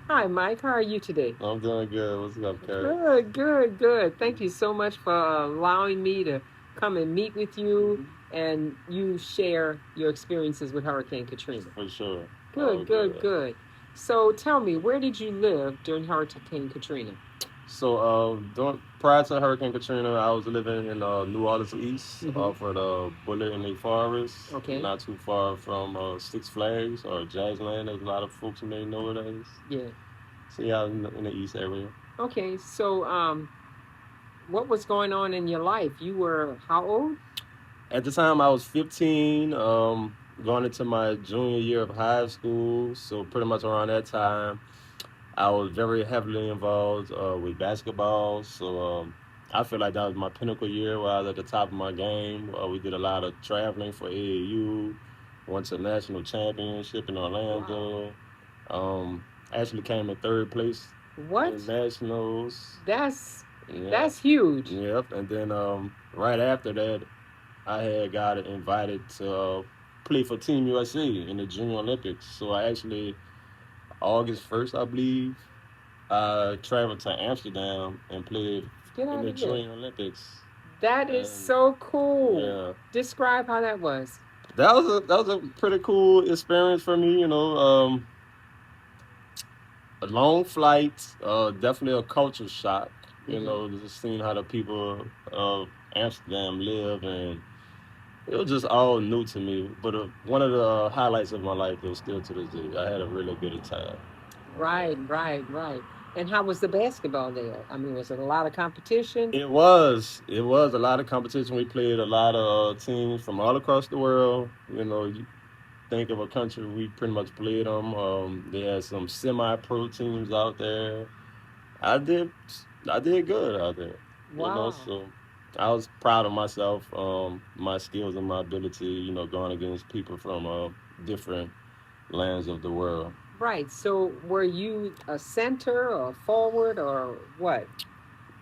Hi, Mike. How are you today? I'm doing good. What's up, Kurt? Good, good, good. Thank you so much for allowing me to come and meet with you and you share your experiences with Hurricane Katrina. For sure. Oh, Good, good, good. good. So tell me, where did you live during Hurricane Katrina? Prior to Hurricane Katrina, I was living in New Orleans East, Mm-hmm. off of the Bullet in the Forest, Okay. not too far from Six Flags or Jazzland, as a lot of folks may know it as. Yeah. So yeah, in the East area. Okay. So, what was going on in your life? You were how old? At the time, I was 15, going into my junior year of high school. So pretty much around that time, I was very heavily involved with basketball. I feel like that was my pinnacle year where I was at the top of my game. We did a lot of traveling for AAU, went to national championship in Wow. Orlando. Um, Actually came in third place in What? nationals. That's Yeah. that's huge. Yep. And then right after that, I had got invited to play for Team USA in the Junior Olympics. So I actually August 1st, I believe, I traveled to Amsterdam and played Get in out the of here. Junior Olympics. That is And so cool. yeah, Describe how that was. that was a pretty cool experience for me. A long flight, definitely a culture shock. Mm-hmm. Just seeing how the people of Amsterdam live, and it was just all new to me. But one of the highlights of my life is still to this day. I had a really good time. Right, right, right. And how was the basketball there? I mean, was it a lot of competition? It was a lot of competition. We played a lot of teams from all across the world. You think of a country, we pretty much played them. They had some semi-pro teams out there. I did, I did good out there. Wow. So I was proud of myself, my skills and my ability. Going against people from different lands of the world. Right. So were you a center or a forward or what?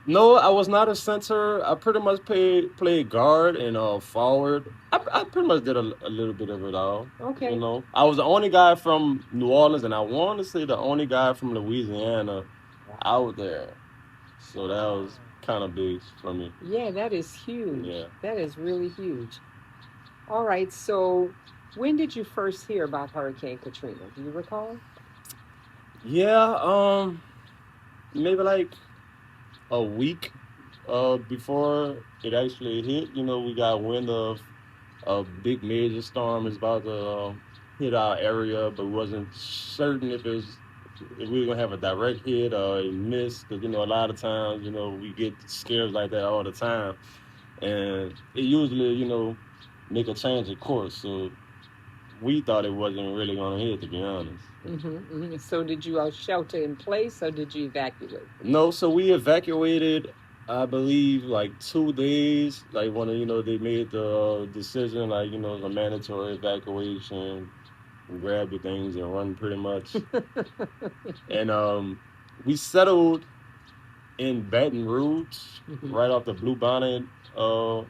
No, I was not a center. I pretty much played guard and forward. I pretty much did a little bit of it all. Okay. I was the only guy from New Orleans, and I want to say the only guy from Louisiana Wow. out there. So that Wow. was kind of big for me. Yeah, that is huge. Yeah. That is really huge. All right. So when did you first hear about Hurricane Katrina? Do you recall? Yeah. Maybe like a week before it actually hit. We got wind of a big major storm is about to hit our area, but wasn't certain if we were gonna have a direct hit or a miss. Because a lot of times we get scares like that all the time, and it usually make a change of course. So we thought it wasn't really gonna hit, to be honest. Mm-hmm, mm-hmm. So did you all shelter in place or did you evacuate? No, so we evacuated. I believe like 2 days. Like when they made the decision, like the mandatory evacuation, grab your things and run pretty much. And we settled in Baton Rouge, Mm-hmm. right off the Blue Bonnet uh,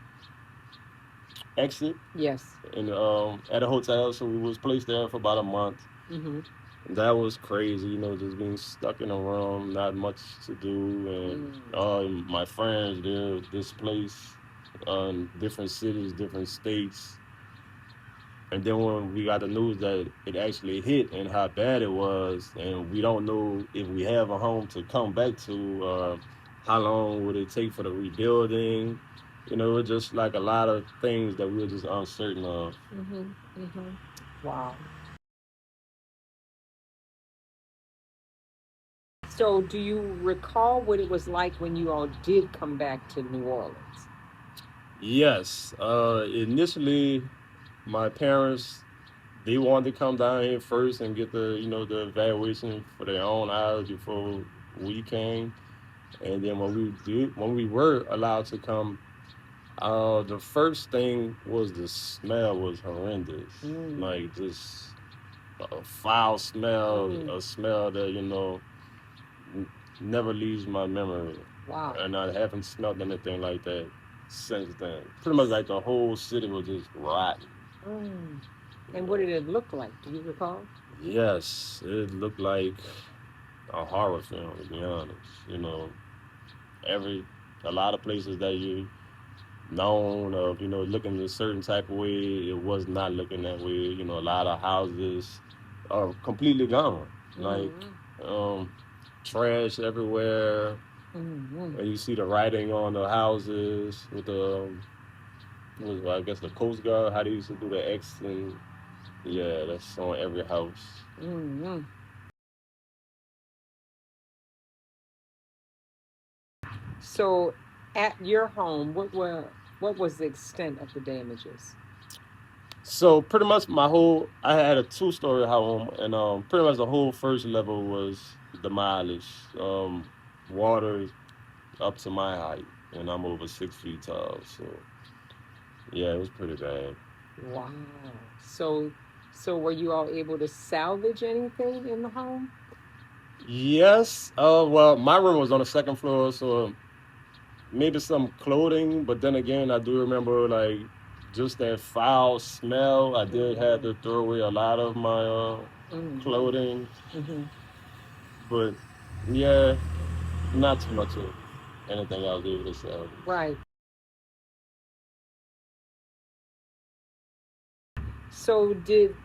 exit, Yes. and at a hotel. So we was placed there for about a month. Mm-hmm. That was crazy, just being stuck in a room, not much to do, and Mm. my friends they're displaced in different cities, different states. And then when we got the news that it actually hit and how bad it was, and we don't know if we have a home to come back to, how long would it take for the rebuilding? It's just like a lot of things that we were just uncertain of. Mm-hmm. Mm-hmm. Wow. So do you recall what it was like when you all did come back to New Orleans? Yes, initially, my parents they wanted to come down here first and get the evaluation for their own eyes before we came. And then when we were allowed to come, the first thing was the smell was horrendous. Mm. Like just a foul smell, Mm. a smell that never leaves my memory. Wow. And I haven't smelled anything like that since then. Pretty much like the whole city was just rotten. And what did it look like? Do you recall? Yes, it looked like a horror film, to be honest. You know, every a lot of places that you known of, looking a certain type of way, it was not looking that way. A lot of houses are completely gone, like um, trash everywhere, Mm-hmm. and you see the writing on the houses with the, I guess the Coast Guard, how they used to do the X, and yeah, that's on every house. Mm-hmm. So, at your home, what was the extent of the damages? So pretty much I had a two-story home, and pretty much the whole first level was demolished. Water up to my height, and I'm over 6 feet tall. So yeah, it was pretty bad. Wow. So, so were you all able to salvage anything in the home? Yes. Well, my room was on the second floor, so maybe some clothing. But then again, I do remember like just that foul smell. I did have to throw away a lot of my clothing, Mm-hmm. but yeah, not too much of anything I was able to sell. Right. So did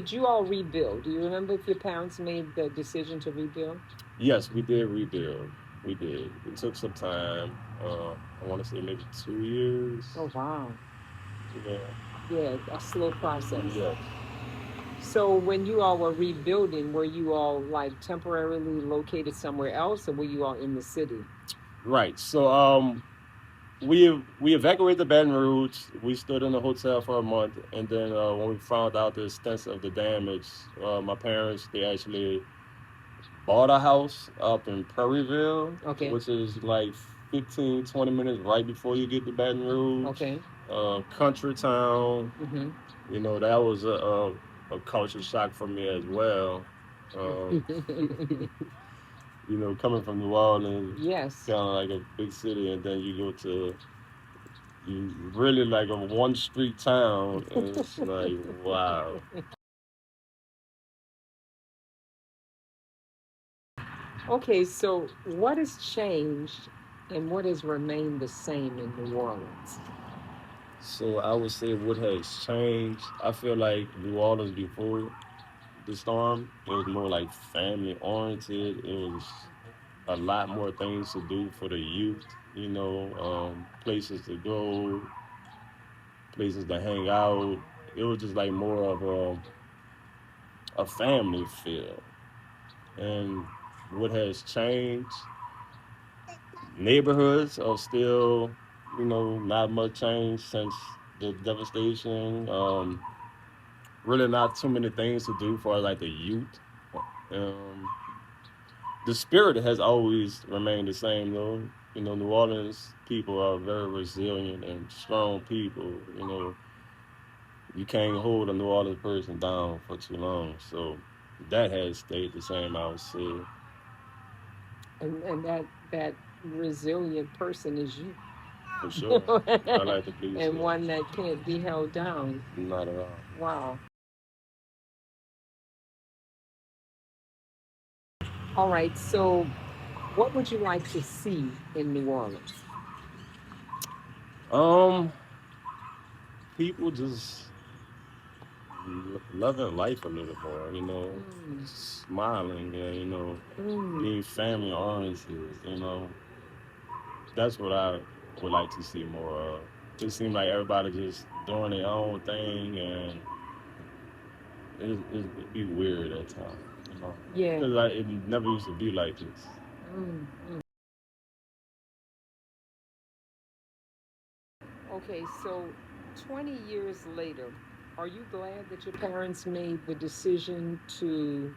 you all rebuild? Do you remember if your parents made the decision to rebuild? Yes, we did rebuild. We did. It took some time. I want to say maybe 2 years. Oh wow. Yeah. Yeah, a slow process. Yes. So when you all were rebuilding, were you all like temporarily located somewhere else, or were you all in the city? Right. So we evacuated Baton Rouge. We stood in a hotel for a month, and then when we found out the extent of the damage, my parents they actually bought a house up in Prairieville, Okay. which is like 15, 20 minutes right before you get to Baton Rouge. Okay. Country town. Mm-hmm. That was a culture shock for me as well. Um, coming from New Orleans, Yes. kind of like a big city, and then you go to you really like a one street town, and it's like wow. Okay, so what has changed and what has remained the same in New Orleans? So I would say what has changed. I feel like New Orleans before the storm, it was more like family oriented. It was a lot more things to do for the youth. Places to go, places to hang out. It was just like more of a family feel. And what has changed, neighborhoods are still, not much change since the devastation. Really not too many things to do for like the youth. Um, the spirit has always remained the same though. New Orleans people are very resilient and strong people. You can't hold a New Orleans person down for too long. So that has stayed the same, I would say. And that resilient person is you. For sure. I like to believe And so. one that can't be held down. Not at all. Wow. All right, so what would you like to see in New Orleans? Um, People just loving life a little more, smiling, being family oriented, That's what I would like to see more of. It seems like everybody just doing their own thing, and it'd be weird at times. Yeah. Because like, it never used to be like this. Mm, mm. Okay, so 20 years later, are you glad that your parents made the decision to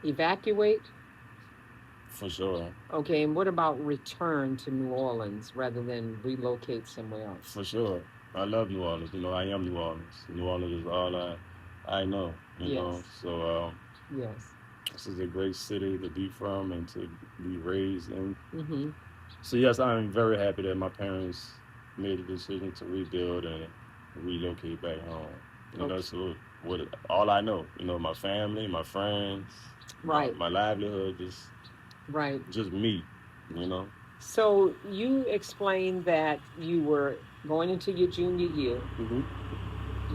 evacuate? For sure. Okay, and what about return to New Orleans rather than relocate somewhere else? For sure. I love New Orleans. I am New Orleans. New Orleans is all I know. Yes. So Yes. this is a great city to be from and to be raised in. Mm-hmm. So yes, I'm very happy that my parents made the decision to rebuild and relocate back home. Okay. So all I know. My family, my friends, Right. my livelihood, just Right. just me, you know. So you explained that you were going into your junior year. Hmm.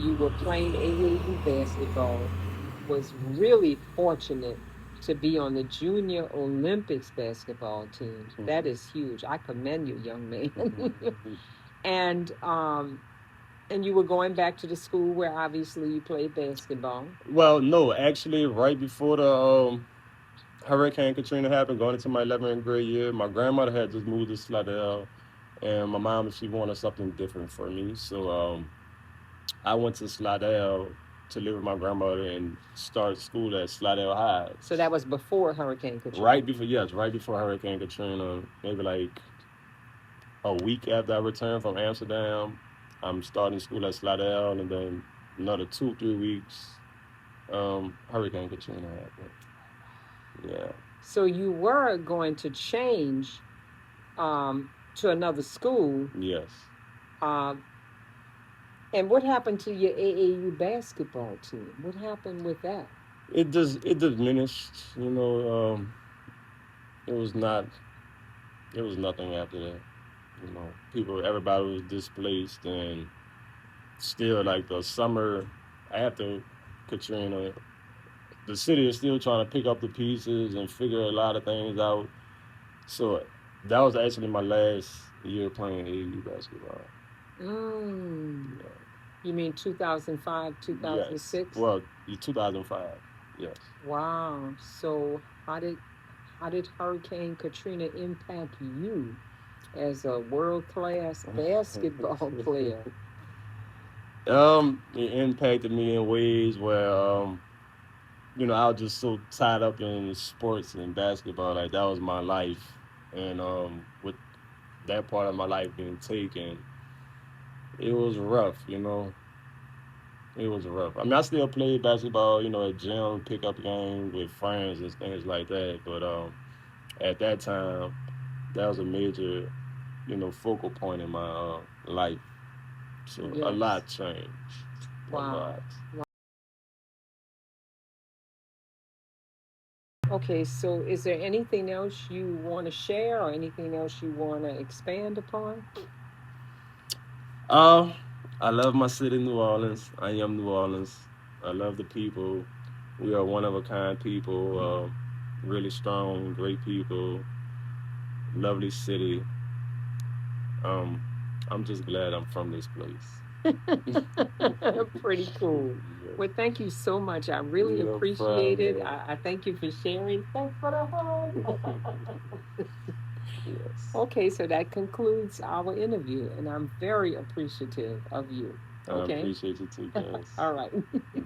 You were playing AAU basketball. Was really fortunate to be on the Junior Olympics basketball team. That Hmm. is huge. I commend you, young man. Hmm. and um, and you were going back to the school where obviously you played basketball. Well, no, actually, right before the Hurricane Katrina happened, going into my 11th grade year, my grandmother had just moved to Slidell, and my mom, she wanted something different for me. So I went to Slidell to live with my grandmother and start school at Slidell High. So that was before Hurricane Katrina. Right before, yes, right before Hurricane Katrina, maybe like a week after I returned from Amsterdam, I'm starting school at Slidell, and then another 2 3 weeks, Hurricane Katrina happened. Yeah. So you were going to change to another school. Yes. Um, and what happened to your AAU basketball team? What happened with that? It diminished. It was not. It was nothing after that. Everybody was displaced, and still, like the summer after Katrina, the city is still trying to pick up the pieces and figure a lot of things out. So that was actually my last year playing AAU basketball. Mm. You mean 2005, Yes. 2006? Well, 2005. Yes. Wow. So how did Hurricane Katrina impact you as a world-class basketball player? It impacted me in ways where I was just so tied up in sports and basketball. Like that was my life, and with that part of my life being taken, it was rough. It was rough. I mean, I still play basketball, at gym, pick up games with friends and things like that. But at that time, that was a major, focal point in my life. So a Yes. lot changed. A Wow. lot. Okay, so is there anything else you want to share or anything else you want to expand upon? Uh, I love my city, New Orleans. I am New Orleans. I love the people. We are one of a kind people. Really strong, great people. Lovely city. Um, I'm just glad I'm from this place. Pretty cool. Well, thank you so much. I really No appreciate it. problem. I thank you for sharing. Thanks for the hug. Yes. Okay, so that concludes our interview, and I'm very appreciative of you. I Okay? appreciate you too, guys. All right. Yeah.